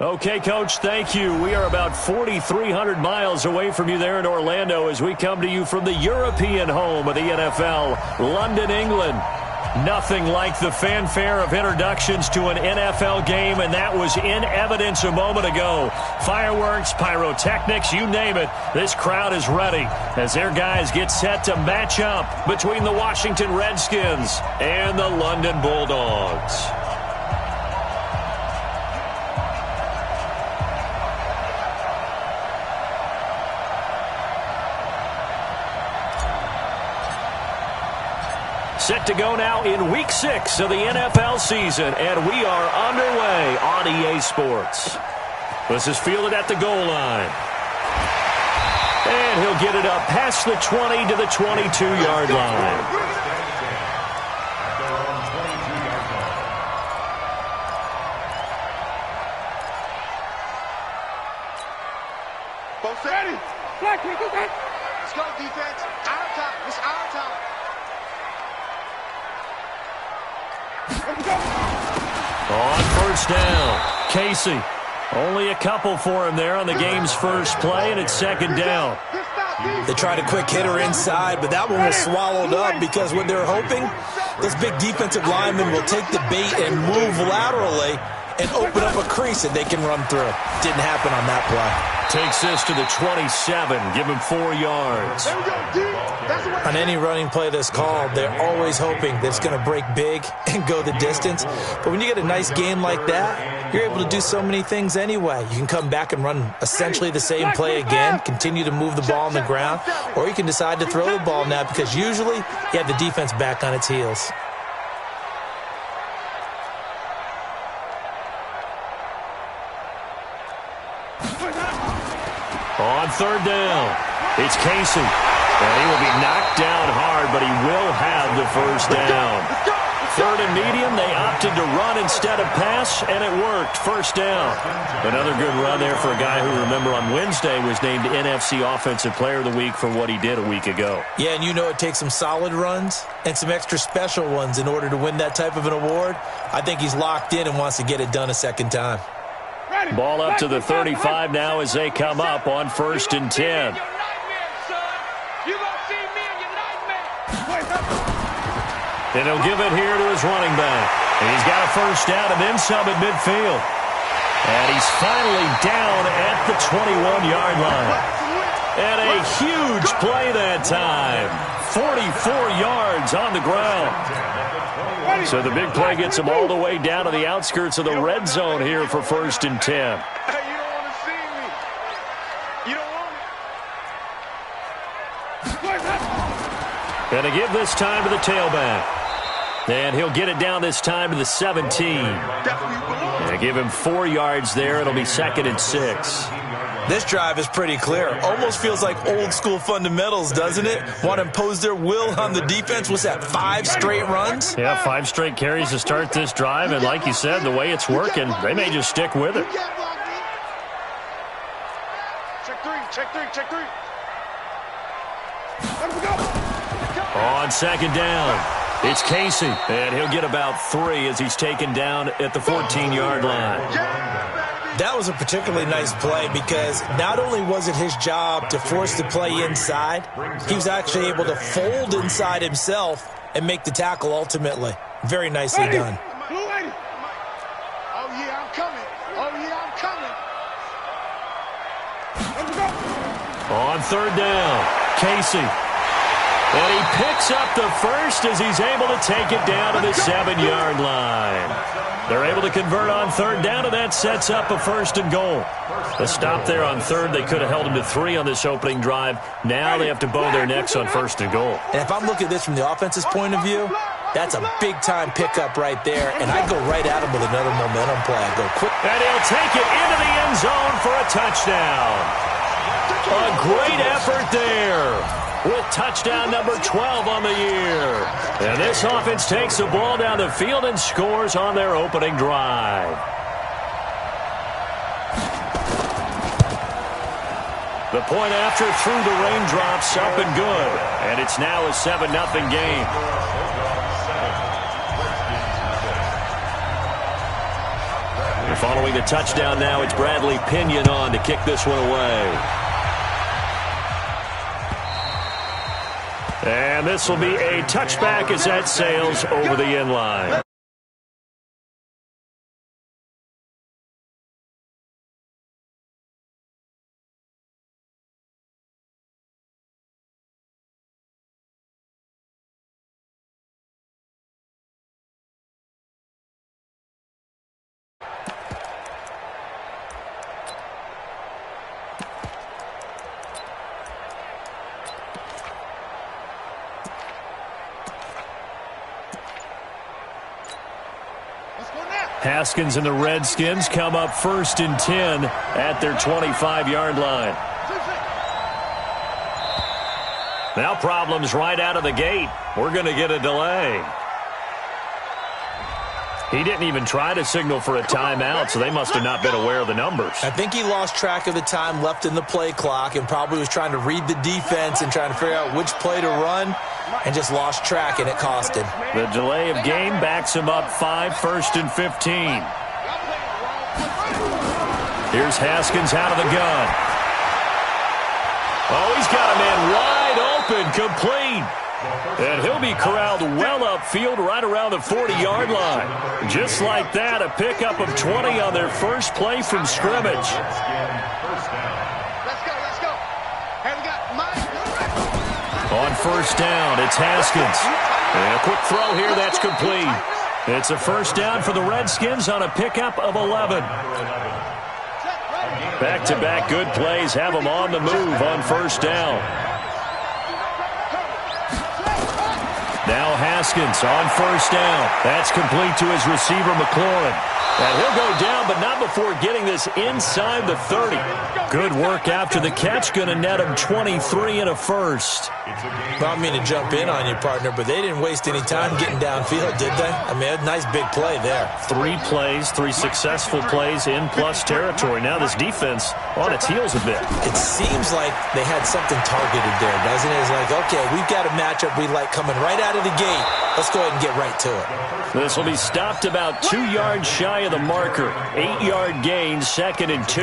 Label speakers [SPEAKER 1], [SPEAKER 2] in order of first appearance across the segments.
[SPEAKER 1] Okay, Coach, thank you. We are about 4,300 miles away from you there in Orlando as we come to you from the European home of the NFL, London, England. Nothing like the fanfare of introductions to an NFL game, and that was in evidence a moment ago. Fireworks, pyrotechnics, you name it. This crowd is ready as their guys get set to match up between the Washington Redskins and the London Bulldogs. Set to go now in Week 6 of the NFL season, and we are underway on EA Sports. This is fielded at the goal line. And he'll get it up past the 20 to the 22-yard line.
[SPEAKER 2] Both ready. Let's go, defense. Our time. It's our time.
[SPEAKER 1] On first down, Casey. Only a couple for him there on the game's first play, and it's second down.
[SPEAKER 3] They tried a quick hitter inside, but that one was swallowed up because what they're hoping, those big defensive linemen will take the bait and move laterally and open up a crease that they can run through. Didn't happen on that play.
[SPEAKER 1] Takes this to the 27, give him 4 yards.
[SPEAKER 3] On any running play that's called, they're always hoping that it's going to break big and go the distance. But when you get a nice game like that, you're able to do so many things anyway. You can come back and run essentially the same play again, continue to move the ball on the ground, or you can decide to throw the ball now because usually you have the defense back on its heels.
[SPEAKER 1] On third down, it's Casey. And he will be knocked down hard, but he will have the first down. Third and medium, they opted to run instead of pass, and it worked. First down. Another good run there for a guy who, remember, on Wednesday was named NFC Offensive Player of the Week for what he did a week ago.
[SPEAKER 3] Yeah, and you know it takes some solid runs and some extra special ones in order to win that type of an award. I think he's locked in and wants to get it done a second time.
[SPEAKER 1] Ball up to the 35 now as they come up on first and 10. And he'll give it here to his running back. And he's got a first down and then some at midfield. And he's finally down at the 21-yard line. And a huge play that time. 44 yards on the ground. So the big play gets him all the way down to the outskirts of the red zone here for first and 10.
[SPEAKER 2] Hey, you don't want to see me. You don't want me.
[SPEAKER 1] And to give this time to the tailback. And he'll get it down this time to the 17. And give him 4 yards there. It'll be second and 6.
[SPEAKER 3] This drive is pretty clear. Almost feels like old school fundamentals, doesn't it? Want to impose their will on the defense. What's that, 5 straight runs?
[SPEAKER 1] Yeah, 5 straight carries to start this drive. And like you said, the way it's working, they may just stick with it.
[SPEAKER 2] Check three.
[SPEAKER 1] On second down, it's Casey. And he'll get about 3 as he's taken down at the 14-yard line.
[SPEAKER 3] That was a particularly nice play because not only was it his job to force the play inside, he was actually able to fold inside himself and make the tackle ultimately. Very nicely done.
[SPEAKER 2] Oh, yeah, I'm coming.
[SPEAKER 1] On third down, Casey. And he picks up the first as he's able to take it down to the 7-yard line. They're able to convert on third down, and that sets up a first and goal. A stop there on third. They could have held him to 3 on this opening drive. Now they have to bow their necks on first and goal.
[SPEAKER 3] And if I'm looking at this from the offense's point of view, that's a big-time pickup right there, and I go right at him with another momentum play. I go quick.
[SPEAKER 1] And he'll take it into the end zone for a touchdown. A great effort there, with touchdown number 12 on the year. And this offense takes the ball down the field and scores on their opening drive. The point after through the raindrops, up and good. And it's now a 7-0 game. Following the touchdown now, it's Bradley Pinion on to kick this one away. And this will be a touchback as that sails over the end line. Haskins and the Redskins come up 1st and 10 at their 25-yard line. Now problems right out of the gate. We're going to get a delay. He didn't even try to signal for a timeout, so they must have not been aware of the numbers.
[SPEAKER 3] I think he lost track of the time left in the play clock and probably was trying to read the defense and trying to figure out which play to run and just lost track, and it cost him.
[SPEAKER 1] The delay of game backs him up 5, 1st and 15. Here's Haskins out of the gun. Oh, he's got a man wide open, complete. And he'll be corralled well upfield right around the 40-yard line. Just like that, a pickup of 20 on their first play from scrimmage.
[SPEAKER 2] Let's go. And we got Mike.
[SPEAKER 1] On 1st down, it's Haskins. And a quick throw here, that's complete. It's a 1st down for the Redskins on a pickup of 11. Back-to-back good plays have them on the move on 1st down. Now Haskins on 1st down. That's complete to his receiver, McLaurin. And he'll go down, but not before getting this inside the 30. Good work after the catch. Going to net him 23 and a first.
[SPEAKER 3] Well, I mean to jump in on you, partner, but they didn't waste any time getting downfield, did they? I mean, a nice big play there.
[SPEAKER 1] 3 plays, 3 successful plays in plus territory. Now this defense on its heels a bit.
[SPEAKER 3] It seems like they had something targeted there, doesn't it? It's like, okay, we've got a matchup we like coming right out of the gate. Let's go ahead and get right to it.
[SPEAKER 1] This will be stopped about 2 yards shy of the marker. 8-yard gain, 2nd and 2.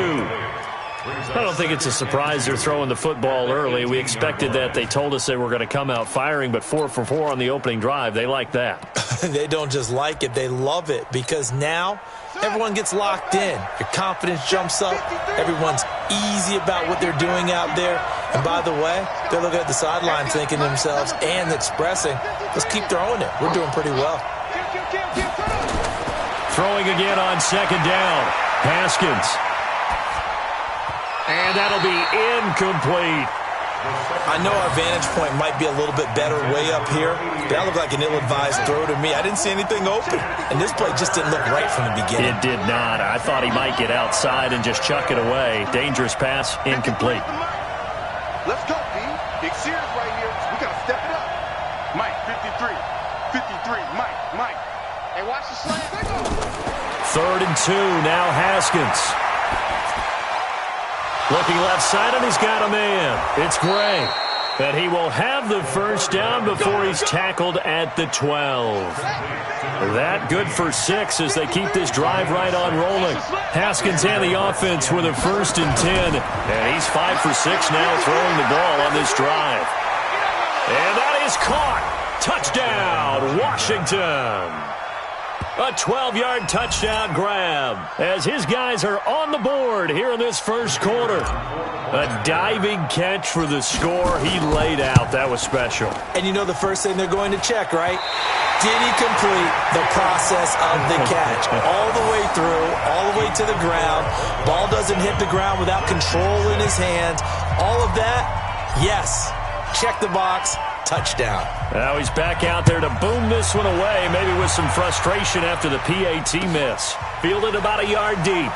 [SPEAKER 1] I don't think it's a surprise they're throwing the football early. We expected that. They told us they were going to come out firing, but 4 for 4 on the opening drive. They like that.
[SPEAKER 3] They don't just like it. They love it because now everyone gets locked in. Your confidence jumps up. Everyone's easy about what they're doing out there. And by the way, they're looking at the sideline thinking to themselves and expressing, let's keep throwing it. We're doing pretty well.
[SPEAKER 1] Throwing again on 2nd down. Haskins. And that'll be incomplete.
[SPEAKER 3] I know our vantage point might be a little bit better way up here, but that looked like an ill-advised throw to me. I didn't see anything open, and this play just didn't look right from the beginning.
[SPEAKER 1] It did not. I thought he might get outside and just chuck it away. Dangerous pass, incomplete.
[SPEAKER 2] Let's go, B. Big series right here. We got to step it up. Mike, 53. 53. Mike. Hey, watch the slant.
[SPEAKER 1] 3rd and 2. Now Haskins. Looking left side, and he's got a man. It's Gray. And he will have the 1st down before he's tackled at the 12. That good for 6 as they keep this drive right on rolling. Haskins and the offense with a 1st and 10. And he's 5 for 6 now throwing the ball on this drive. And that is caught. Touchdown, Washington. A 12-yard touchdown grab as his guys are on the board here in this first quarter. A diving catch for the score. He laid out. That was special.
[SPEAKER 3] And you know the first thing they're going to check, right? Did he complete the process of the catch? All the way through, all the way to the ground. Ball doesn't hit the ground without control in his hands. All of that, yes. Check the box. Touchdown.
[SPEAKER 1] Now he's back out there to boom this one away, maybe with some frustration after the PAT miss. Fielded about a yard deep.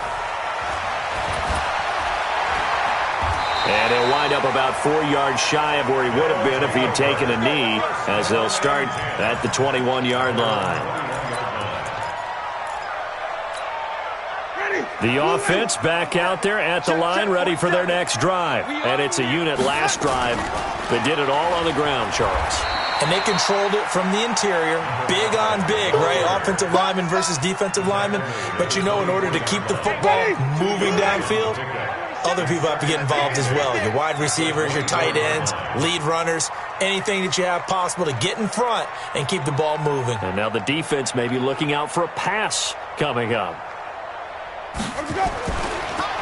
[SPEAKER 1] And he'll wind up about 4 yards shy of where he would have been if he had taken a knee, as they'll start at the 21-yard line. The offense back out there at the line, ready for their next drive. And it's a unit last drive that did it all on the ground, Charles.
[SPEAKER 3] And they controlled it from the interior, big on big, right? Offensive lineman versus defensive lineman. But in order to keep the football moving downfield, other people have to get involved as well. Your wide receivers, your tight ends, lead runners, anything that you have possible to get in front and keep the ball moving.
[SPEAKER 1] And now the defense may be looking out for a pass coming up.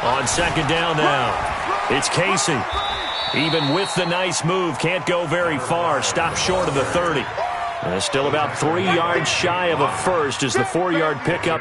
[SPEAKER 1] On second down now, it's Casey. Even with the nice move, can't go very far. Stop short of the 30. And it's still about 3 yards shy of a first as the 4-yard pickup.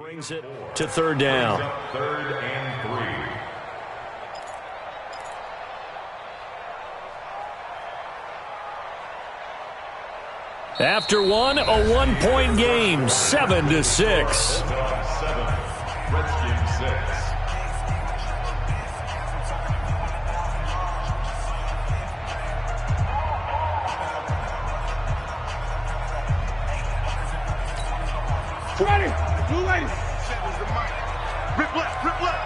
[SPEAKER 1] Brings it to third down.
[SPEAKER 4] Third and 3.
[SPEAKER 1] After one, a 1-point game, 7-6.
[SPEAKER 4] Redskin 6.
[SPEAKER 2] Ready. Blue lady. Rip left. Rip left.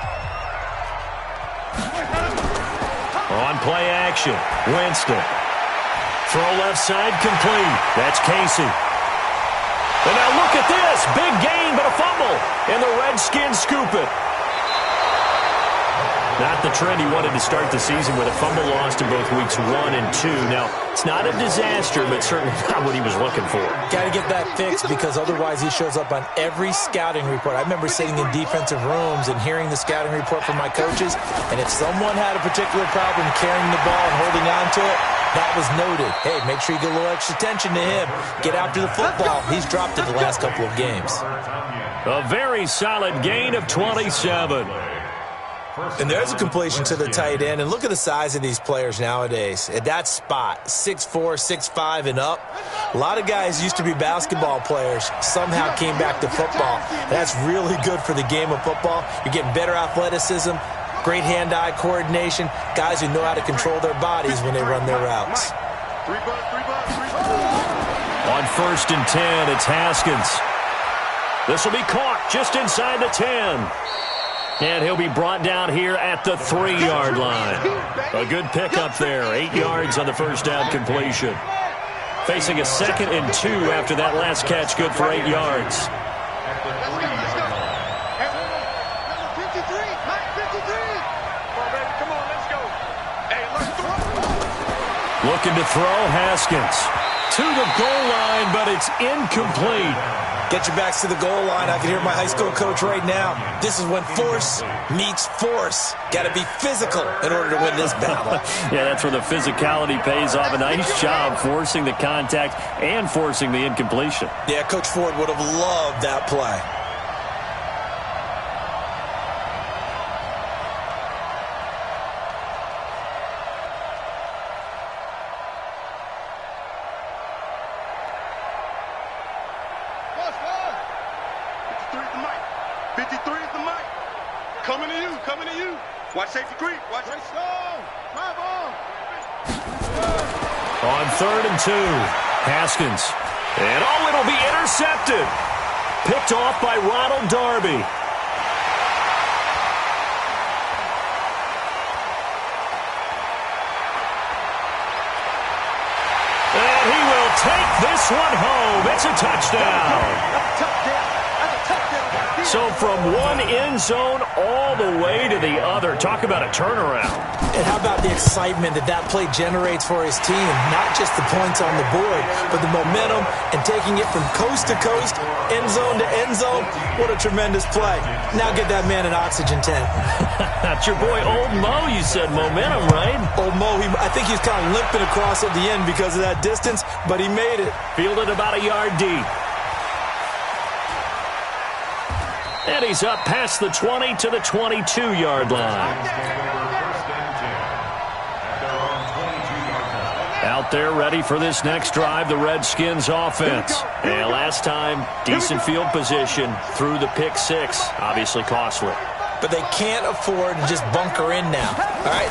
[SPEAKER 1] On play action, Winston. Throw left side complete. That's Casey. And now look at this. Big gain, but a fumble. And the Redskins scoop it. Not the trend he wanted to start the season with a fumble lost in both weeks 1 and 2. Now, it's not a disaster, but certainly not what he was looking for.
[SPEAKER 3] Got to get that fixed because otherwise he shows up on every scouting report. I remember sitting in defensive rooms and hearing the scouting report from my coaches, and if someone had a particular problem carrying the ball and holding on to it, that was noted. Hey, make sure you get a little extra attention to him. Get after the football. He's dropped it the last couple of games.
[SPEAKER 1] A very solid gain of 27.
[SPEAKER 3] And there's a completion to the tight end. And look at the size of these players nowadays. At that spot, 6'4", 6'5", and up. A lot of guys used to be basketball players. Somehow came back to football. That's really good for the game of football. You're getting better athleticism, great hand-eye coordination, guys who know how to control their bodies when they run their routes.
[SPEAKER 1] On 1st and 10, it's Haskins. This will be caught just inside the 10. And he'll be brought down here at the 3-yard line. A good pickup there. 8 yards on the first down completion. Facing a 2nd and 2 after that last catch. Good for 8 yards. Looking to throw, Haskins. To the goal line, but it's incomplete.
[SPEAKER 3] Get your backs to the goal line. I can hear my high school coach right now. This is when force meets force. Got to be physical in order to win this battle.
[SPEAKER 1] Yeah, that's where the physicality pays off. A nice job forcing the contact and forcing the incompletion.
[SPEAKER 3] Yeah, Coach Ford would have loved that play.
[SPEAKER 2] Watch safety creep. Watch it.
[SPEAKER 1] On 3rd and 2, Haskins. And it'll be intercepted. Picked off by Ronald Darby. And he will take this one home. It's a touchdown. So from one end zone all the way to the other. Talk about a turnaround.
[SPEAKER 3] And how about the excitement that play generates for his team? Not just the points on the board, but the momentum and taking it from coast to coast, end zone to end zone. What a tremendous play. Now get that man an oxygen tank.
[SPEAKER 1] That's your boy Old Mo, you said. Momentum, right?
[SPEAKER 3] Old Mo, I think he was kind of limping across at the end because of that distance, but he made it.
[SPEAKER 1] Fielded about a yard deep. And he's up past the 20 to the 22-yard line. Out there ready for this next drive, the Redskins offense. And last time, decent field position through the pick 6. Obviously costly.
[SPEAKER 3] But they can't afford to just bunker in now. All right,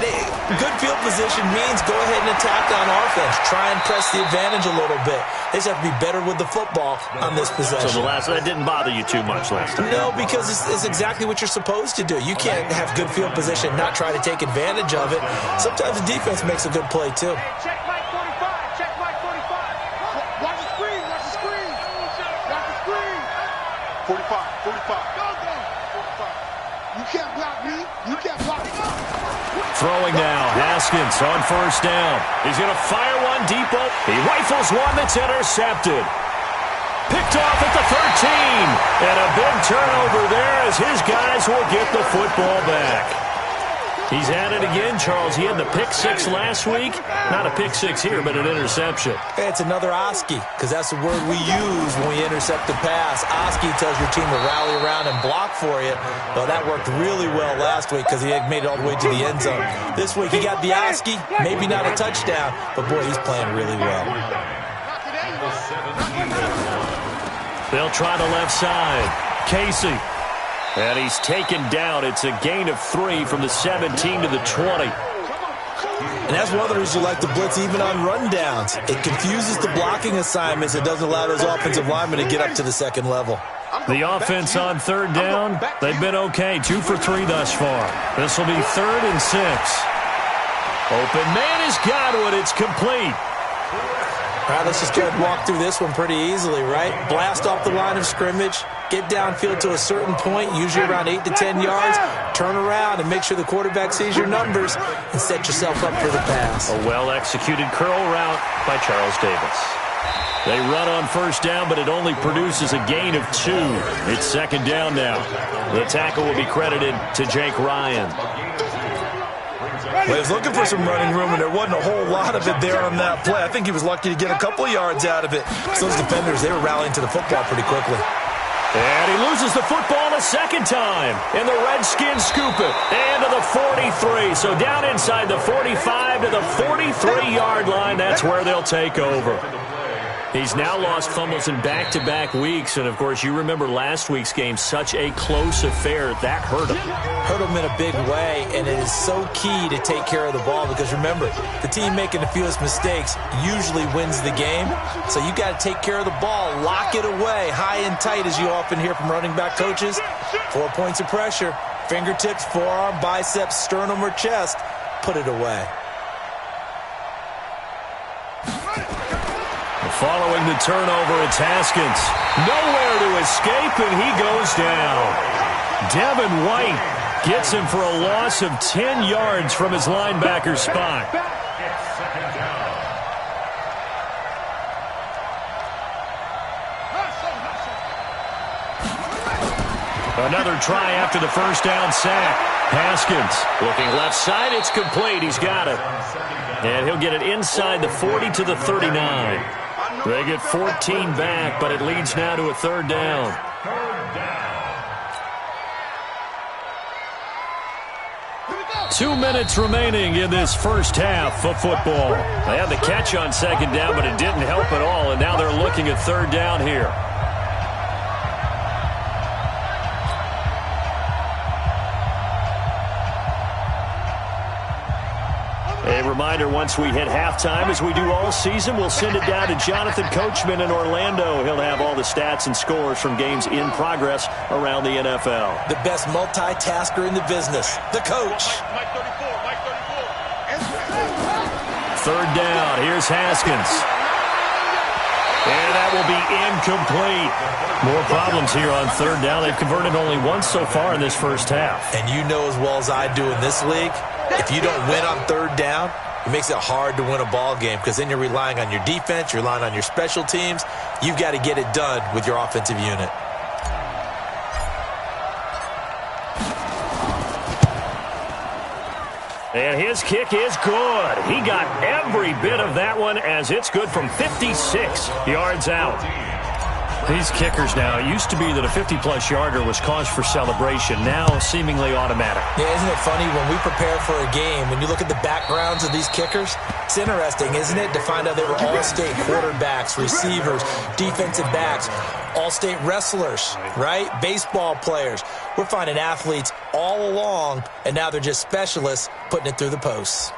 [SPEAKER 3] good field position means go ahead and attack on offense. Try and press the advantage a little bit. They just have to be better with the football on this possession.
[SPEAKER 1] So that didn't bother you too much last time?
[SPEAKER 3] No, because it's exactly what you're supposed to do. You can't have good field position, not try to take advantage of it. Sometimes the defense makes a good play, too.
[SPEAKER 2] Check Mike 45. Check Mike 45. Watch the screen. Watch the screen. Watch the screen. 45. 45. You can't block me. You can't block me.
[SPEAKER 1] Throwing now, Haskins on 1st down. He's going to fire one deep. He rifles one that's intercepted. Picked off at the 13. And a big turnover there as his guys will get the football back. He's at it again, Charles. He had the pick six last week. Not a pick six here, but an interception.
[SPEAKER 3] Hey, it's another Oski, because that's the word we use when we intercept the pass. Oski tells your team to rally around and block for you. Well, that worked really well last week because he had made it all the way to the end zone. This week he got the Oski, maybe not a touchdown, but boy, he's playing really well.
[SPEAKER 1] They'll try the left side. Casey. And he's taken down. It's a gain of 3 from the 17 to the 20.
[SPEAKER 3] And that's one of the reasons you like to blitz even on rundowns. It confuses the blocking assignments. It doesn't allow those offensive linemen to get up to the second level.
[SPEAKER 1] The offense on third down, they've been okay. 2 for 3 thus far. This will be 3rd and 6. Open man has got one. It's complete.
[SPEAKER 3] All right, let's just go ahead and walk through this one pretty easily, right? Blast off the line of scrimmage, get downfield to a certain point, usually around 8 to 10 yards, turn around and make sure the quarterback sees your numbers and set yourself up for the pass.
[SPEAKER 1] A well-executed curl route by Charles Davis. They run on first down, but it only produces a gain of 2. It's second down now. The tackle will be credited to Jake Ryan.
[SPEAKER 3] Well, he was looking for some running room, and there wasn't a whole lot of it there on that play. I think he was lucky to get a couple of yards out of it. So those defenders, they were rallying to the football pretty quickly.
[SPEAKER 1] And he loses the football a second time. And the Redskins scoop it. And to the 43. So down inside the 45 to the 43-yard line. That's where they'll take over. He's now lost fumbles in back-to-back weeks. And, of course, you remember last week's game, such a close affair. That hurt him.
[SPEAKER 3] Hurt him in a big way, and it is so key to take care of the ball because, remember, the team making the fewest mistakes usually wins the game. So you got to take care of the ball, lock it away, high and tight, as you often hear from running back coaches. 4 points of pressure, fingertips, forearm, biceps, sternum, or chest. Put it away.
[SPEAKER 1] Following the turnover, it's Haskins. Nowhere to escape, and he goes down. Devin White gets him for a loss of 10 yards from his linebacker spot. Another try after the first down sack. Haskins looking left side. It's complete. He's got it. And he'll get it inside the 40 to the 39. They get 14 back, but it leads now to a third down. Two minutes remaining in this first half of football. They had the catch on second down, but it didn't help at all, and now they're looking at third down here. A reminder, once we hit halftime, as we do all season, we'll send it down to Jonathan Coachman in Orlando. He'll have all the stats and scores from games in progress around the NFL.
[SPEAKER 3] The best multitasker in the business, the coach.
[SPEAKER 1] Third down, here's Haskins. And that will be incomplete. More problems here on third down. They've converted only once so far in this first half.
[SPEAKER 3] And you know as well as I do in this league, if you don't win on third down, it makes it hard to win a ball game because then you're relying on your defense, you're relying on your special teams. You've got to get it done with your offensive unit.
[SPEAKER 1] And his kick is good. He got every bit of that one as it's good from 56 yards out. These kickers now, it used to be that a 50-plus yarder was cause for celebration. Now seemingly automatic.
[SPEAKER 3] Yeah, isn't it funny when we prepare for a game, when you look at the backgrounds of these kickers, it's interesting, isn't it, to find out they were all-state quarterbacks, receivers, defensive backs, all-state wrestlers, right? Baseball players. We're finding athletes all along, and now they're just specialists putting it through the posts.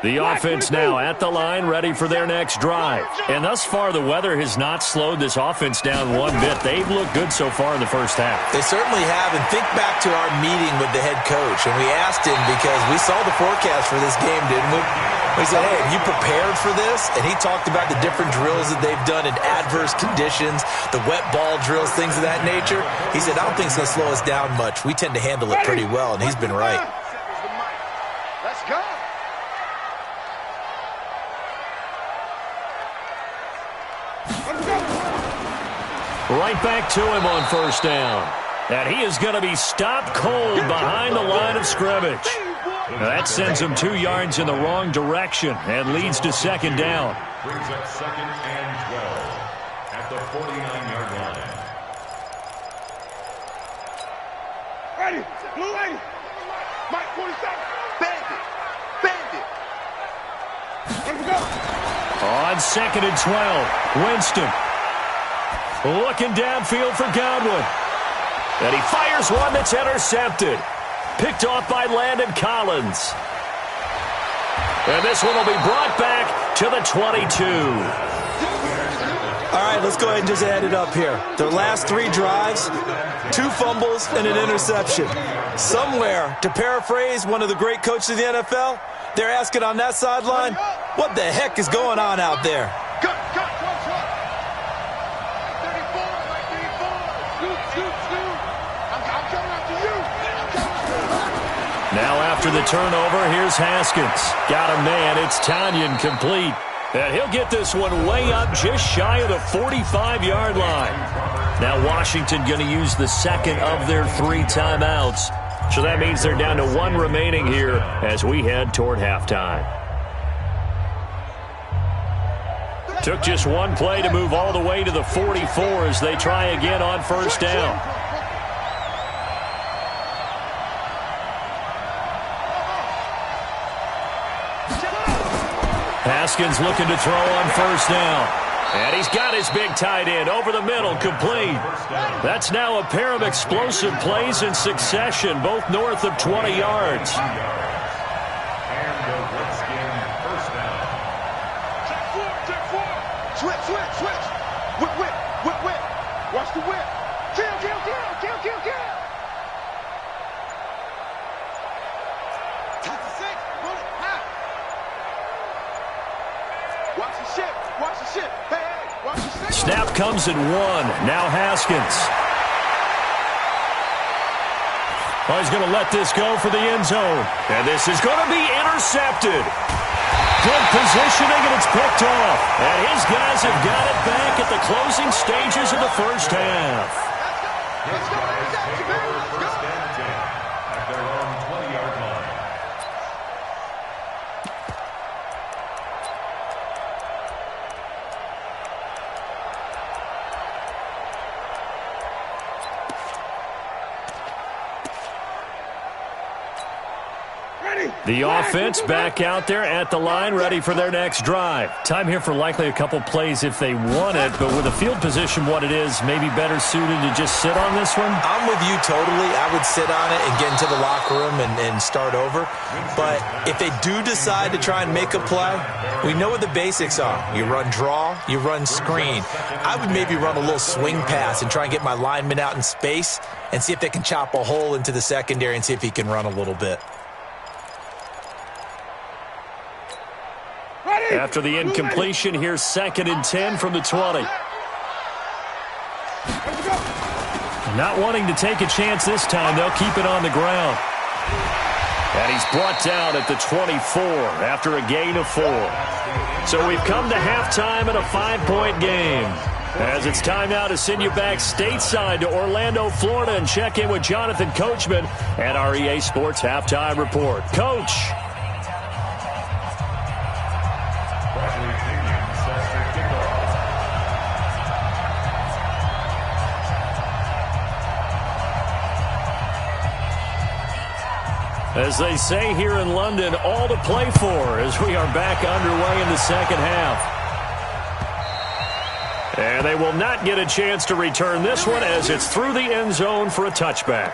[SPEAKER 1] The offense now at the line, ready for their next drive. And thus far, the weather has not slowed this offense down one bit. They've looked good so far in the first half.
[SPEAKER 3] They certainly have. And think back to our meeting with the head coach. And we asked him because we saw the forecast for this game, didn't we? We said, hey, have you prepared for this? And he talked about the different drills that they've done in adverse conditions, the wet ball drills, things of that nature. He said, I don't think it's going to slow us down much. We tend to handle it pretty well, and he's been right.
[SPEAKER 2] Let's go.
[SPEAKER 1] Right back to him on first down. And he is going to be stopped cold behind the line of scrimmage. That sends him 2 yards in the wrong direction and leads to second down.
[SPEAKER 4] Brings up second and 12 at the 49-yard line.
[SPEAKER 2] Ready, blue ready. Mike 47. Bandit. Bandit. Let's go.
[SPEAKER 1] On second and 12, Winston. Looking downfield for Godwin. And he fires one that's intercepted. Picked off by Landon Collins. And this one will be brought back to the 22.
[SPEAKER 3] All right, let's go ahead and just add it up here. Their last 3 drives, 2 fumbles and an interception. Somewhere, to paraphrase one of the great coaches of the NFL, they're asking on that sideline, what the heck is going on out there?
[SPEAKER 2] Cut. 34, Mike 34. Shoot. I'm coming after you.
[SPEAKER 1] Now after the turnover, here's Haskins. Got a man. It's Tanyan complete. And he'll get this one way up just shy of the 45-yard line. Now Washington going to use the second of their 3 timeouts. So that means they're down to 1 remaining here as we head toward halftime. Took just 1 play to move all the way to the 44 as they try again on first down. Haskins looking to throw on first down. And he's got his big tight end over the middle, complete. That's now a pair of explosive plays in succession, both north of 20 yards.
[SPEAKER 4] And the Redskin first down.
[SPEAKER 2] Check 4. Switch. Whip. Watch the whip. Kill. Top to 6. Run it. High. Watch the ship. Hey, watch the ship.
[SPEAKER 1] Snap comes at 1. Now Haskins. Oh, he's going to let this go for the end zone. And this is going to be intercepted. Good positioning, and it's picked off. And his guys have got it back at the closing stages of the first half.
[SPEAKER 2] Let's go.
[SPEAKER 4] Take over first and 10 at their own 20-yard line.
[SPEAKER 1] The offense back out there at the line, ready for their next drive. Time here for likely a couple plays if they want it, but with the field position what it is, maybe better suited to just sit on this one?
[SPEAKER 3] I'm with you totally. I would sit on it and get into the locker room and start over. But if they do decide to try and make a play, we know what the basics are. You run draw, you run screen. I would maybe run a little swing pass and try and get my lineman out in space and see if they can chop a hole into the secondary and see if he can run a little bit.
[SPEAKER 1] After the incompletion, here's second and 10 from the 20. Not wanting to take a chance this time, they'll keep it on the ground. And he's brought down at the 24 after a gain of 4. So we've come to halftime in a 5-point game. As it's time now to send you back stateside to Orlando, Florida, and check in with Jonathan Coachman at our EA Sports Halftime Report. Coach. As they say here in London, all to play for as we are back underway in the second half. And they will not get a chance to return this one as it's through the end zone for a touchback.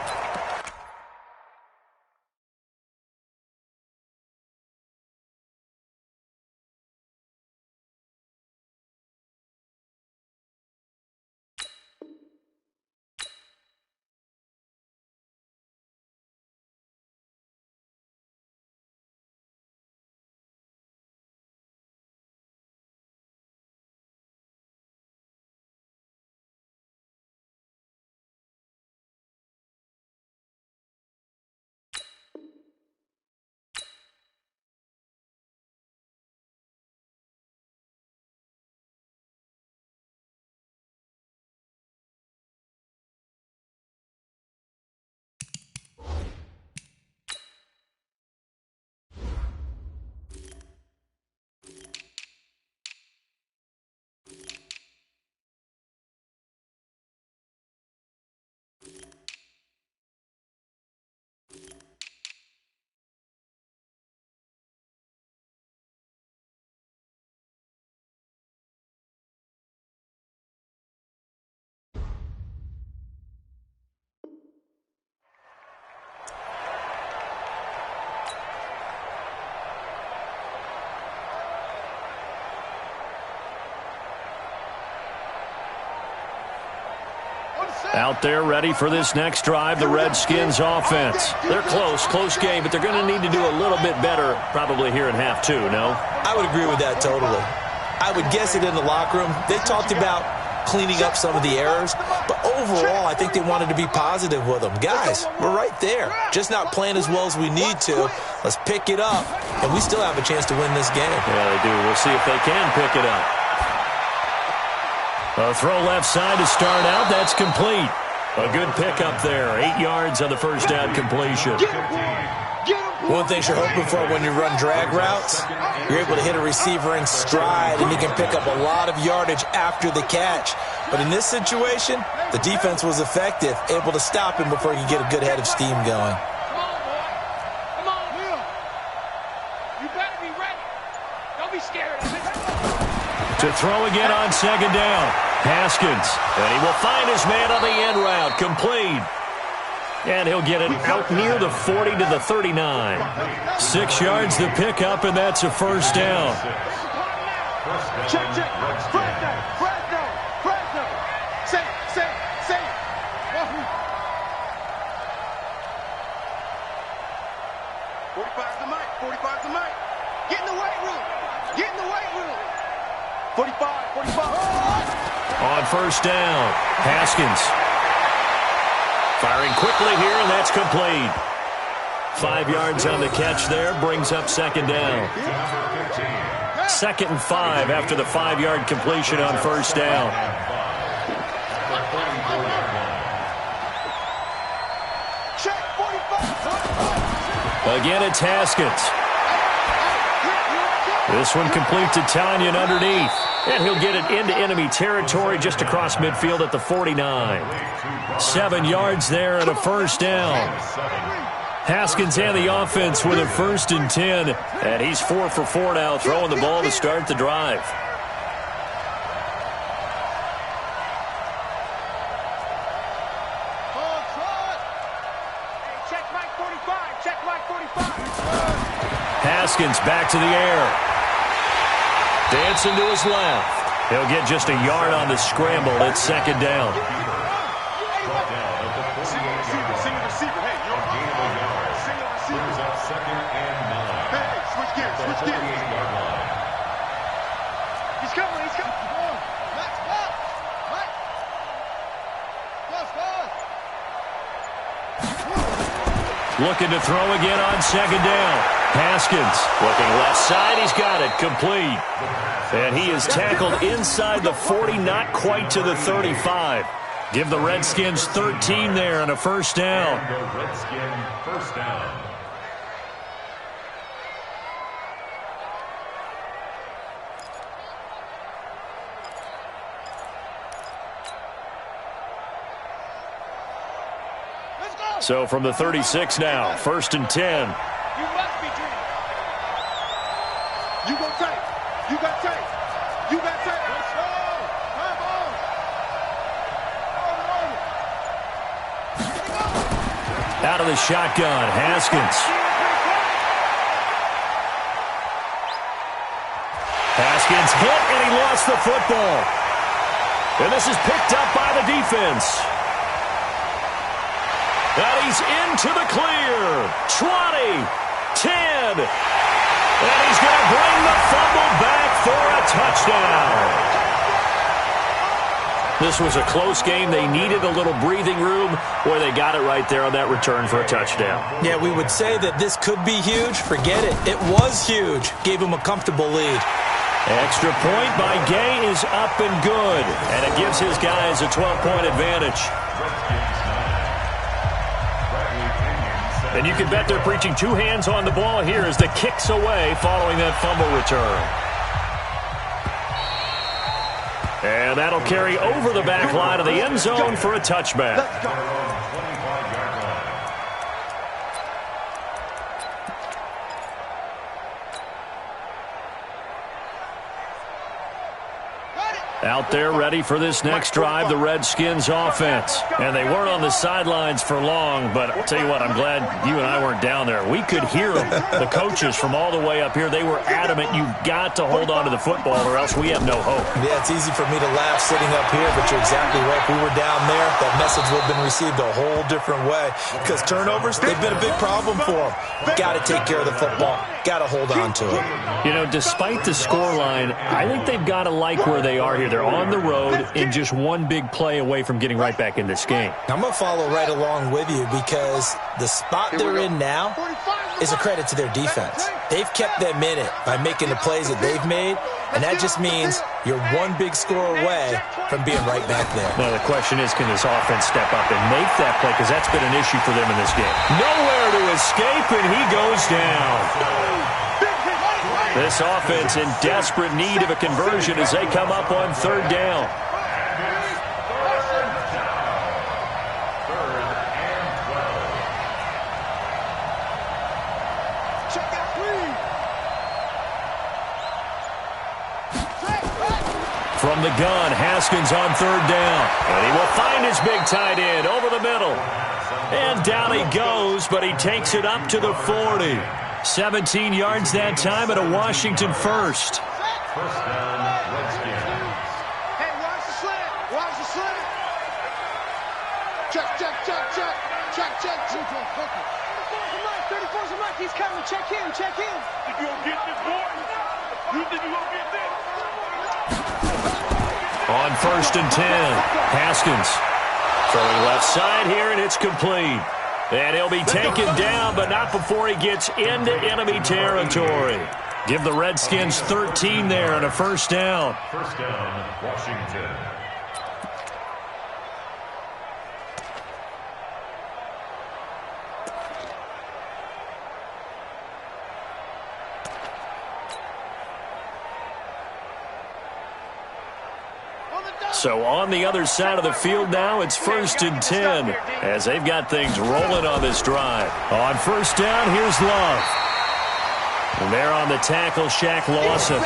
[SPEAKER 1] Out there ready for this next drive, the Redskins offense. They're close game, but they're going to need to do a little bit better probably here in half two, no?
[SPEAKER 3] I would agree with that totally. I would guess it in the locker room. They talked about cleaning up some of the errors, but overall, I think they wanted to be positive with them. Guys, we're right there. Just not playing as well as we need to. Let's pick it up, and we still have a chance to win this game.
[SPEAKER 1] Yeah, they do. We'll see if they can pick it up. A throw left side to start out. That's complete. A good pickup there. 8 yards on the first down completion.
[SPEAKER 3] One thing you're hoping for when you run drag routes, you're able to hit a receiver in stride, and he can pick up a lot of yardage after the catch. But in this situation, the defense was effective, able to stop him before he could get a good head of steam going.
[SPEAKER 2] Come on, Will. You better be ready. Don't be scared.
[SPEAKER 1] To throw again on second down. Haskins. And he will find his man on the end route. Complete. And he'll get it out near the 40 to the 39. 6 yards the pickup, and that's a first down.
[SPEAKER 2] Check. Fresno. Say. 45's the mic. Get in the weight room. 45.
[SPEAKER 1] On first down, Haskins. Firing quickly here, and that's complete. 5 yards on the catch there, brings up second down. 2nd and 5 after the 5-yard completion on first down.
[SPEAKER 2] Check 45.
[SPEAKER 1] Again, it's Haskins. This one complete to Tanyan underneath. And he'll get it into enemy territory just across midfield at the 49. 7 yards there and a first down. Haskins and the offense with a 1st and 10. And he's 4 for 4 now, throwing the ball to start the drive.
[SPEAKER 2] Check Mike 45.
[SPEAKER 1] Haskins back to the air. Dancing to his left. He'll get just a yard on the scramble. It's second down.
[SPEAKER 2] Switch gears. He's coming. Let's go. Mike.
[SPEAKER 1] Looking to throw again on second down. Haskins looking left side. He's got it. Complete. And he is tackled inside the 40, not quite to the 35. Give the Redskins 13 there and a first down.
[SPEAKER 4] Redskin first down.
[SPEAKER 1] So from the 36 now, 1st and 10.
[SPEAKER 2] You must be dreaming. You got tape. Let's go. Come on.
[SPEAKER 1] Out of the shotgun, Haskins. Haskins hit, and he lost the football. And this is picked up by the defense. And he's into the clear. 20, 10. And he's going to bring the fumble back for a touchdown. This was a close game. They needed a little breathing room where they got it right there on that return for a touchdown.
[SPEAKER 3] Yeah, we would say that this could be huge. Forget it. It was huge. Gave him a comfortable lead.
[SPEAKER 1] Extra point by Gay is up and good. And it gives his guys a 12-point advantage. And you can bet they're preaching 2 hands on the ball here as the kick's away following that fumble return. And that'll carry over the back line of the end zone for a touchback. Out there ready for this next drive, the Redskins offense. And they weren't on the sidelines for long, but I'll tell you what, I'm glad you and I weren't down there. We could hear them, the coaches from all the way up here. They were adamant, you've got to hold on to the football or else we have no hope.
[SPEAKER 3] Yeah, it's easy for me to laugh sitting up here, but you're exactly right. If we were down there, that message would have been received a whole different way. Because turnovers, they've been a big problem for them. Got to take care of the football. Got to hold on to it.
[SPEAKER 1] You know, despite the scoreline, I think they've got to like where they are here. They're on the road and just one big play away from getting right back in this game.
[SPEAKER 3] I'm going to follow right along with you because the spot they're in now is a credit to their defense. They've kept them in it by making the plays that they've made, and that just means you're one big score away from being right back there.
[SPEAKER 1] Now, the question is, can this offense step up and make that play? Because that's been an issue for them in this game. Nowhere to escape, and he goes down. This offense in desperate need of a conversion as they come up on third down. From the gun, Haskins on third down. And he will find his big tight end over the middle. And down he goes, but he takes it up to the 40. 17 yards that time at a Washington first.
[SPEAKER 4] First down, Redskin.
[SPEAKER 2] Hey, watch the slant. Watch the slant. Check, check, check, check. Check, check, check. 34's a Mike. He's coming. Check him. Check him.
[SPEAKER 5] You gonna get this, boy? You think you gonna get this?
[SPEAKER 1] On first and 10, Haskins throwing left side here, and it's complete. And he'll be taken down, but not before he gets into enemy territory. Give the Redskins 13 there and a first down.
[SPEAKER 4] First down, Washington.
[SPEAKER 1] So on the other side of the field now, it's first and 10 as they've got things rolling on this drive. On first down, here's Love. And they're on the tackle, Shaq Lawson.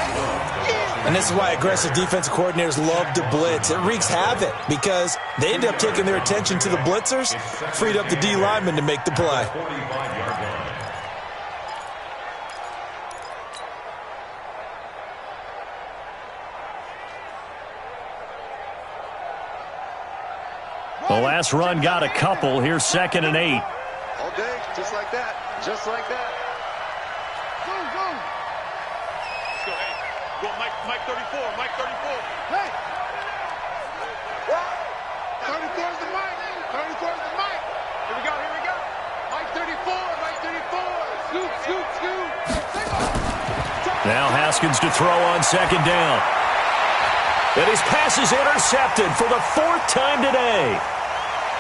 [SPEAKER 3] And this is why aggressive defensive coordinators love to blitz. It wreaks havoc because they end up taking their attention to the blitzers, freed up the D lineman to make the play.
[SPEAKER 4] 45-yard line.
[SPEAKER 1] The last run got a couple. Here's second and 8.
[SPEAKER 2] All day, just like that. Just like that. Go, go.
[SPEAKER 5] Let's go, hey. Go, Mike 34. Mike 34.
[SPEAKER 2] Hey. 34's the mic. 34's the mic.
[SPEAKER 5] Here we go, here we go.
[SPEAKER 2] Mike 34. Mike 34. Scoot, scoot, scoot.
[SPEAKER 1] Now Haskins to throw on second down. And his pass is intercepted for the fourth time today.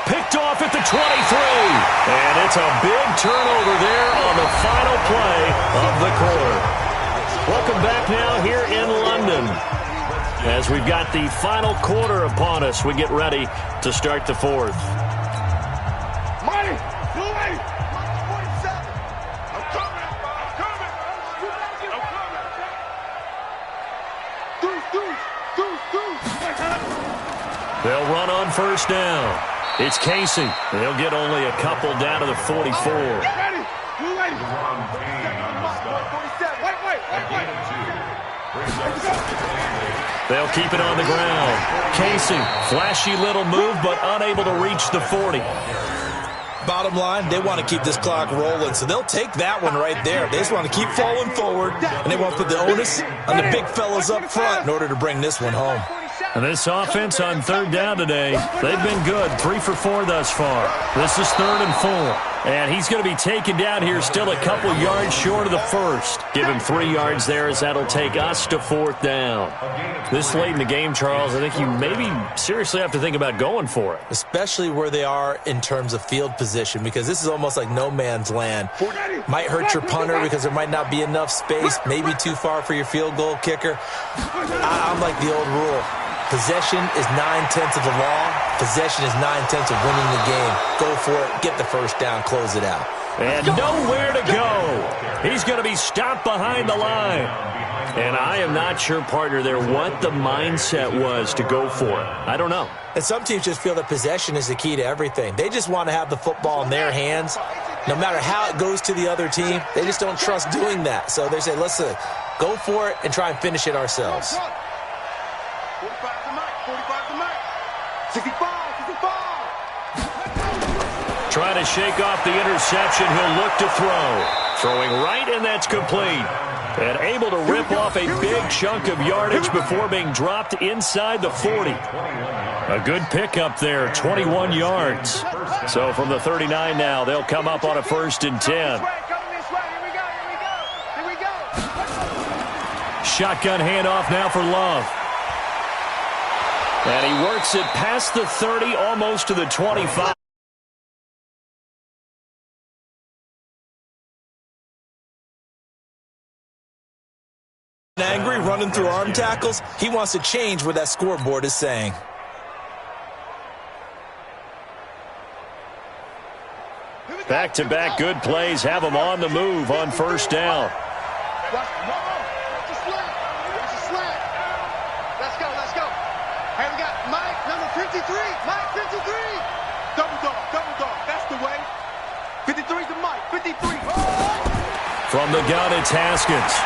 [SPEAKER 1] Picked off at the 23. And it's a big turnover there on the final play of the quarter. Welcome back now here in London. As we've got the final quarter upon us, we get ready to start the fourth.
[SPEAKER 2] Money. Blue lady. 47. I'm coming. I'm coming. I'm coming.
[SPEAKER 1] They'll run on first down. It's Casey. They'll get only a couple down to the 44.
[SPEAKER 2] Ready. Blue lady.
[SPEAKER 1] They'll keep it on the ground. Casey, flashy little move, but unable to reach the 40.
[SPEAKER 3] Bottom line, they want to keep this clock rolling, so they'll take that one right there. They just want to keep falling forward, and they want to put the onus on the big fellas up front in order to bring this one home.
[SPEAKER 1] And this offense on third down today, they've been good. 3 for 4 thus far. This is third and 4. And he's going to be taken down here still a couple yards short of the first. Give him 3 yards there as that'll take us to fourth down. This late in the game, Charles, I think you maybe seriously have to think about going for it.
[SPEAKER 3] Especially where they are in terms of field position, because this is almost like no man's land. Might hurt your punter because there might not be enough space, maybe too far for your field goal kicker. I'm like the old rule. Possession is 9/10 of the law. Possession is 9/10 of winning the game. Go for it. Get the first down. Close it out.
[SPEAKER 1] And nowhere to go. He's going to be stopped behind the line. And I am not sure, partner, there what the mindset was to go for it. I don't know.
[SPEAKER 3] And some teams just feel that possession is the key to everything. They just want to have the football in their hands. No matter how it goes to the other team, they just don't trust doing that. So they say, listen, go for it and try and finish it ourselves.
[SPEAKER 2] 45 to Mike, 45 to Mike. 65, 65.
[SPEAKER 1] Trying to shake off the interception. He'll look to throw. Throwing right, and that's complete. And able to rip off a big chunk of yardage before being dropped inside the 40. A good pickup there, 21 yards. So from the 39 now, they'll come up on a 1st and 10. Shotgun handoff now for Love. And he works it past the 30, almost to the 25.
[SPEAKER 3] Angry, running through arm tackles. He wants to change what that scoreboard is saying.
[SPEAKER 1] Back-to-back good plays have him on the move on 1st down.
[SPEAKER 2] Watch the slant. Watch the slant. Let's go, let's go. Hey, we got Mike, number 53. Mike, 53. Double dog. That's the way. 53 to Mike, 53.
[SPEAKER 1] From the gun, it's Haskins.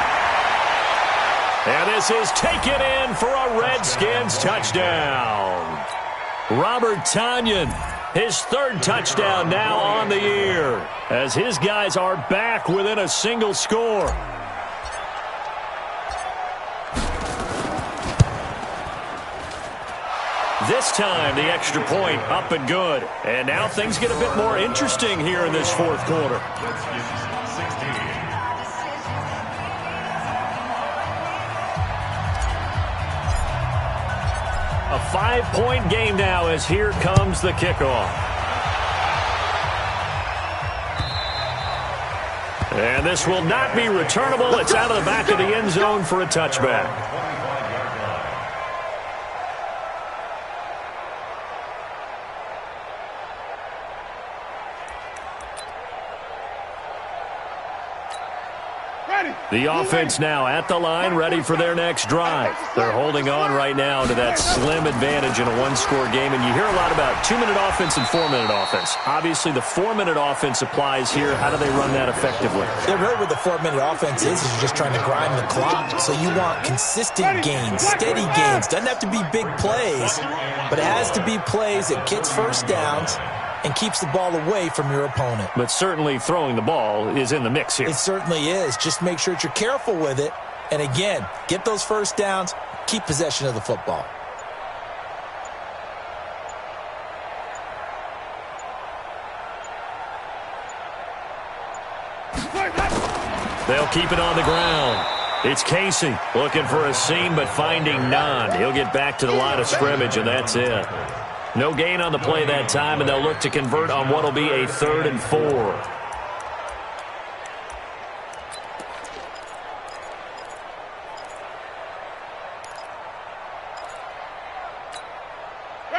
[SPEAKER 1] And this is taken in for a Redskins touchdown. Robert Tonyan, his 3rd touchdown now on the year, as his guys are back within a single score. This time, the extra point up and good. And now things get a bit more interesting here in this 4th quarter. A 5-point game now as here comes the kickoff. And this will not be returnable. It's out of the back of the end zone for a touchback. The offense now at the line, ready for their next drive. They're holding on right now to that slim advantage in a 1-score game. And you hear a lot about 2-minute offense and 4-minute offense. Obviously, the 4-minute offense applies here. How do they run that effectively?
[SPEAKER 3] Yeah, really what the 4-minute offense is you're just trying to grind the clock. So you want consistent gains, steady gains. Doesn't have to be big plays, but it has to be plays that gets 1st downs and keeps the ball away from your opponent.
[SPEAKER 1] But certainly throwing the ball is in the mix here.
[SPEAKER 3] It certainly is. Just make sure that you're careful with it. And again, get those 1st downs, keep possession of the football.
[SPEAKER 1] They'll keep it on the ground. It's Casey looking for a seam but finding none. He'll get back to the line of scrimmage, and that's it. No gain on the play that time, and they'll look to convert on what will be a 3rd and 4.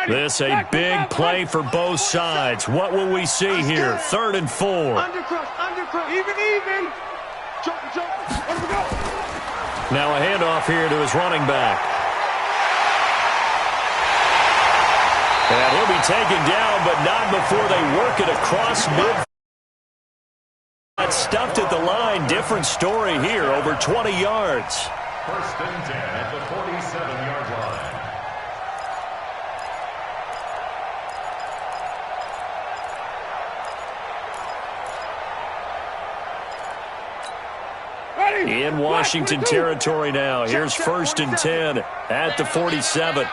[SPEAKER 1] This a big play for both sides. What will we see here? 3rd and 4.
[SPEAKER 2] Undercrush, even. Jumping. Let him go.
[SPEAKER 1] Now a handoff here to his running back. And he'll be taken down, but not before they work it across mid. Got stuffed at the line. Different story here, over 20 yards.
[SPEAKER 4] 1st and 10 at the 47-yard line.
[SPEAKER 1] In Washington territory now. Here's 1st and 10 at the 47.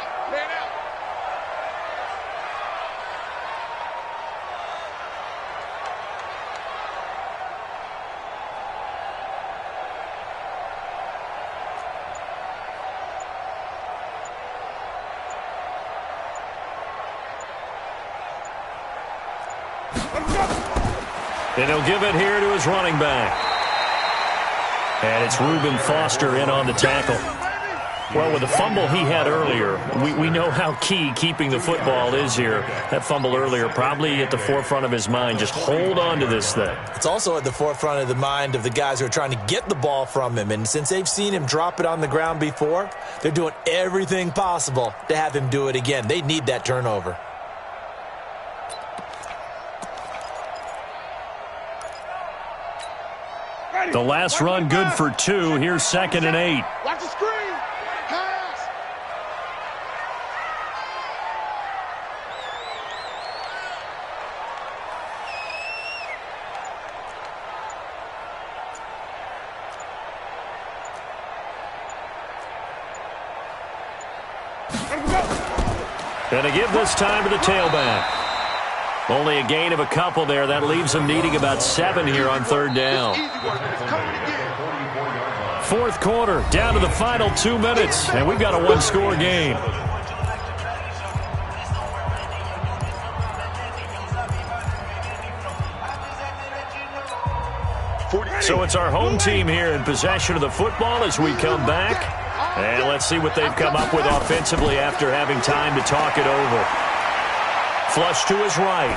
[SPEAKER 1] And he'll give it here to his running back. And it's Reuben Foster in on the tackle. Well, with the fumble he had earlier, we know how key keeping the football is here. That fumble earlier probably at the forefront of his mind. Just hold on to this thing.
[SPEAKER 3] It's also at the forefront of the mind of the guys who are trying to get the ball from him. And since they've seen him drop it on the ground before, they're doing everything possible to have him do it again. They need that turnover.
[SPEAKER 1] The last run good for 2. Here's 2nd and 8.
[SPEAKER 2] Watch the screen. Pass.
[SPEAKER 1] And to give this time to the tailback. Only a gain of a couple there. That leaves them needing about 7 here on 3rd down. 4th quarter, down to the final 2 minutes, and we've got a 1-score game. So it's our home team here in possession of the football as we come back. And let's see what they've come up with offensively after having time to talk it over. Flush to his right.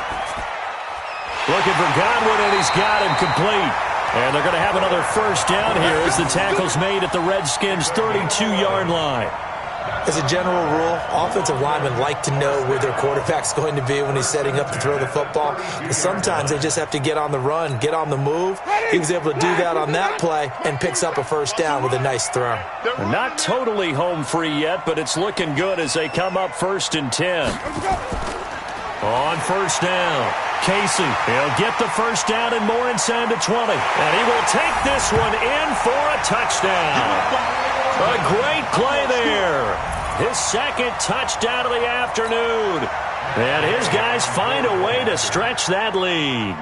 [SPEAKER 1] Looking for Godwin, and he's got him complete. And they're going to have another 1st down here as the tackle's made at the Redskins' 32-yard line.
[SPEAKER 3] As a general rule, offensive linemen like to know where their quarterback's going to be when he's setting up to throw the football. But sometimes they just have to get on the run, get on the move. He was able to do that on that play and picks up a 1st down with a nice throw.
[SPEAKER 1] They're not totally home free yet, but it's looking good as they come up 1st and 10. On 1st down, Casey, he'll get the 1st down and more inside the 20. And he will take this one in for a touchdown. A great play there. His 2nd touchdown of the afternoon. And his guys find a way to stretch that lead.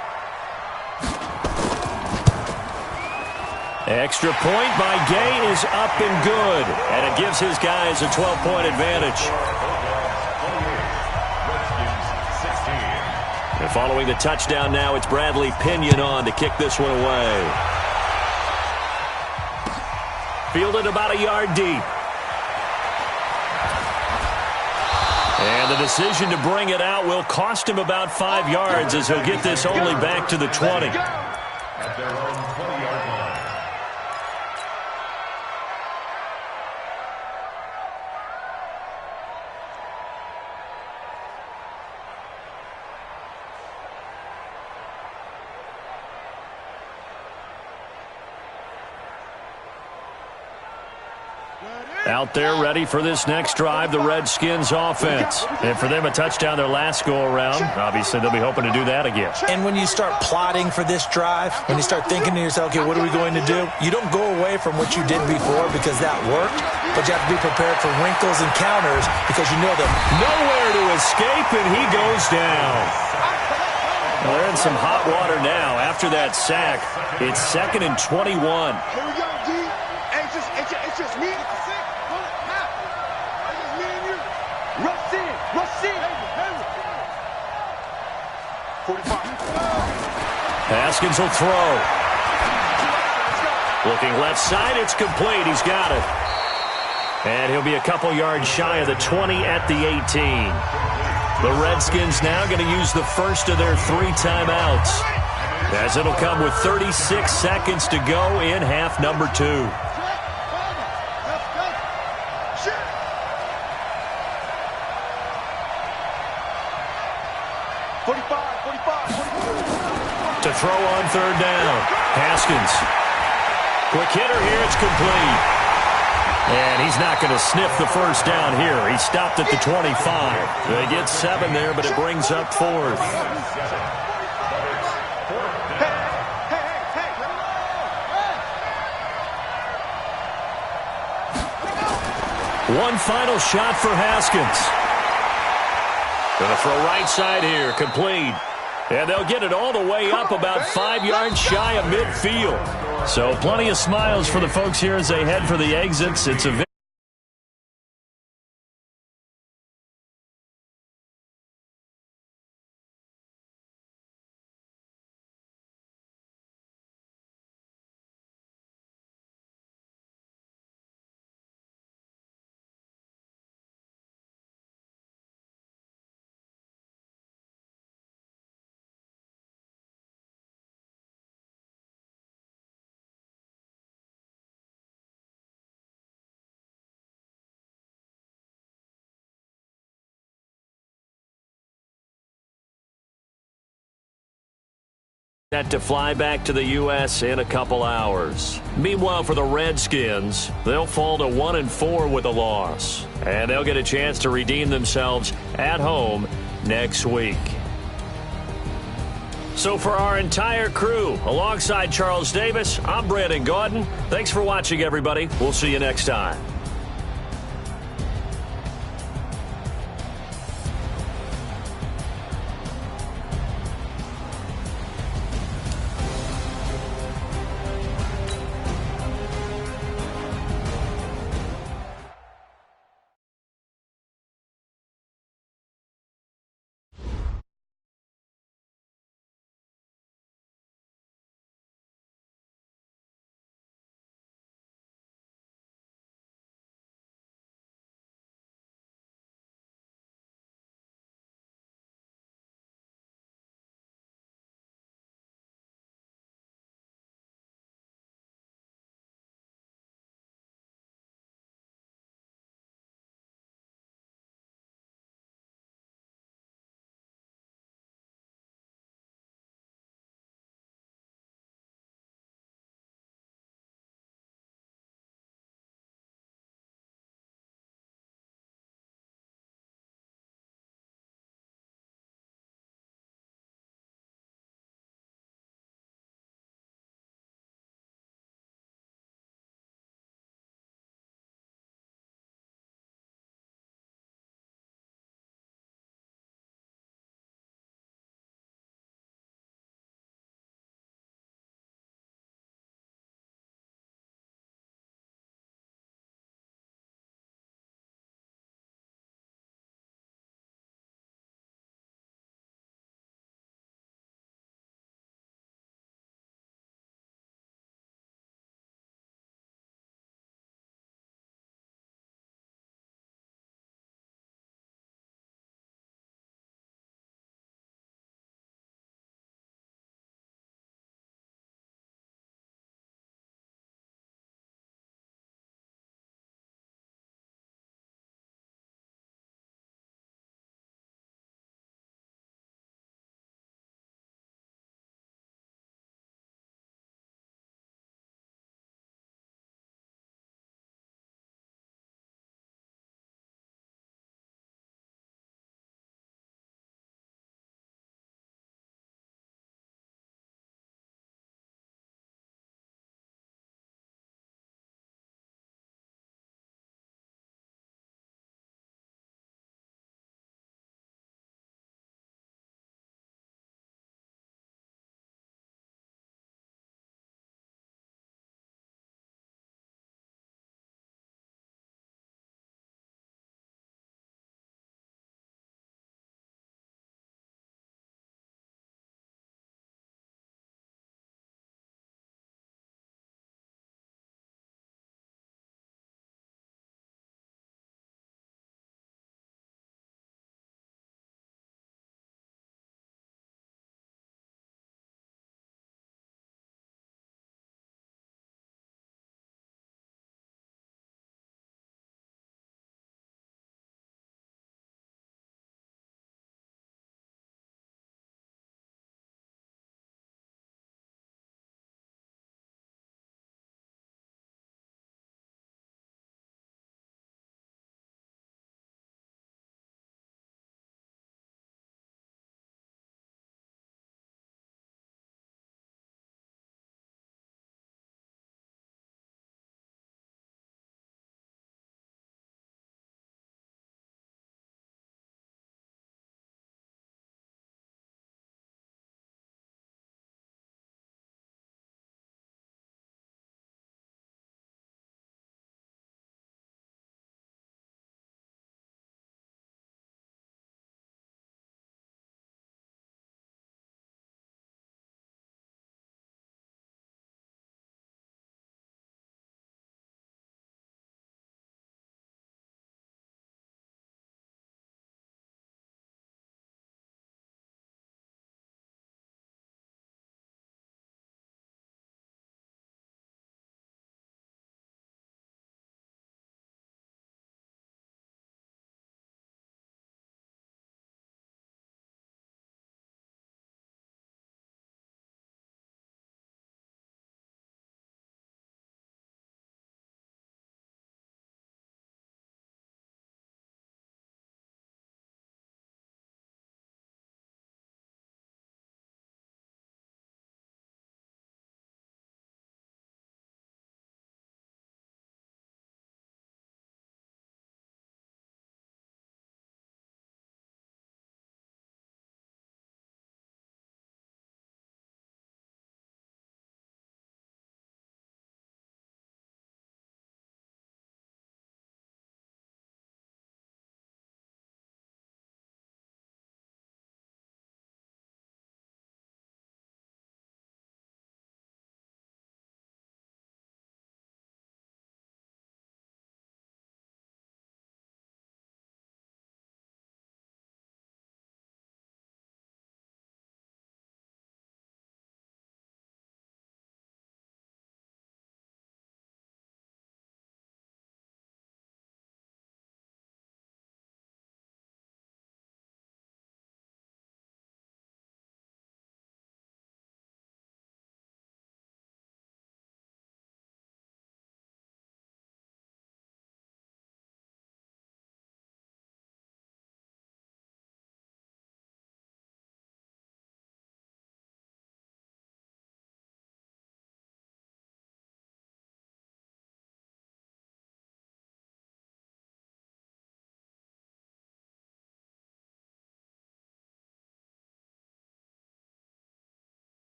[SPEAKER 1] Extra point by Gay is up and good. And it gives his guys a 12-point advantage. And following the touchdown now, it's Bradley Pinion on to kick this one away. Fielded about a yard deep. And the decision to bring it out will cost him about 5 yards as he'll get this only back to the 20.
[SPEAKER 4] At their own 20-yard line.
[SPEAKER 1] Out there ready for this next drive, the Redskins offense. And for them, a touchdown their last go-around. Obviously, they'll be hoping to do that again.
[SPEAKER 3] And when you start plotting for this drive, when you start thinking to yourself, okay, what are we going to do? You don't go away from what you did before because that worked, but you have to be prepared for wrinkles and counters because you know that
[SPEAKER 1] nowhere to escape, and he goes down. Well, they're in some hot water now. After that sack, it's 2nd and 21.
[SPEAKER 2] Here we go, D. Hey, it's just me. Rush in. 45.
[SPEAKER 1] Haskins will throw. Looking left side, it's complete. He's got it. And he'll be a couple yards shy of the 20 at the 18. The Redskins now going to use the first of their 3 timeouts, as it'll come with 36 seconds to go in half number 2. To throw on 3rd down. Haskins. Quick hitter here. It's complete. And he's not going to sniff the 1st down here. He stopped at the 25. They get 7 there, but it brings up 4th. One final shot for Haskins. Going to throw right side here. Complete. And they'll get it all the way up about 5 yards shy of midfield. So plenty of smiles for the folks here as they head for the exits. It's a Set to fly back to the U.S. in a couple hours. Meanwhile, for the Redskins, they'll fall to 1-4 with a loss. And they'll get a chance to redeem themselves at home next week. So for our entire crew, alongside Charles Davis, I'm Brandon Gaudin. Thanks for watching, everybody. We'll see you next time.